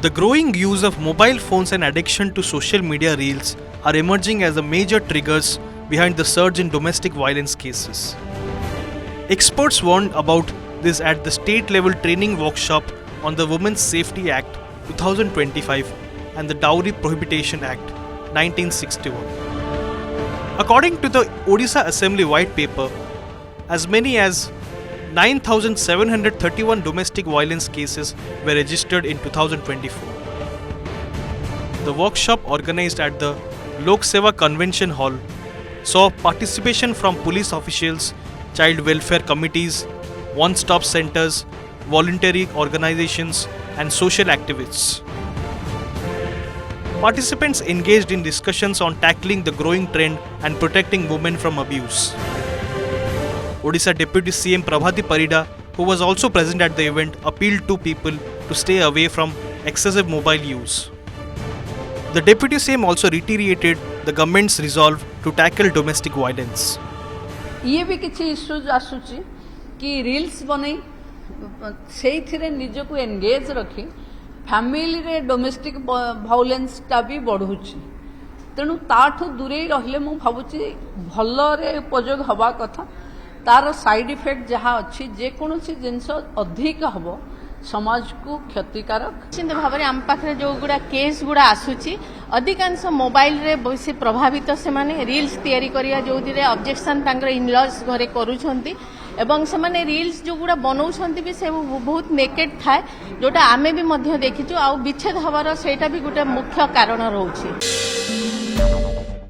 The growing use of mobile phones and addiction to social media reels are emerging as the major triggers behind the surge in domestic violence cases. Experts warned about this at the state level training workshop on the Women's Safety Act 2025 and the Dowry Prohibition Act 1961. According to the Odisha Assembly White Paper, as many as 9,731 domestic violence cases were registered in 2024. The workshop, organized at the Lok Seva Convention Hall, saw participation from police officials, child welfare committees, one-stop centers, voluntary organizations, and social activists. Participants engaged in discussions on tackling the growing trend and protecting women from abuse. Odisha Deputy CM Prabhati Parida, who was also present at the event, appealed to people to stay away from excessive mobile use. The Deputy CM also reiterated the government's resolve to tackle domestic violence. ये भी किसी issues आसुची कि reels बनै से निजको engage रखी family रे domestic violence टा भी बढ़ुची तेणु ताठू दूरे रहिले मु भाबुची भलरे उपयोग हवा कथा तार साइड इफेक्ट जहाँ अच्छी जेकोसी जिनस अधिक हम समाज को क्षतिकारक निश्चित भाव में आम पाखे जो गुड़ा केस गुड़ा आसूची अधिकांश मोबाइल रे बेसी प्रभावित से माने रील्स तैयारी करिया जो ऑब्जेक्शन तांकर इनलॉज घरे करूछंती एवं से माने रील्स जो गुड़ा बनाउछंती भी से बहुत नेकेड थाए जोटा आमे भी मध्य देखिछु आ विच्छेद हवार सेटा भी गोटे मुख्य कारण रहउछि।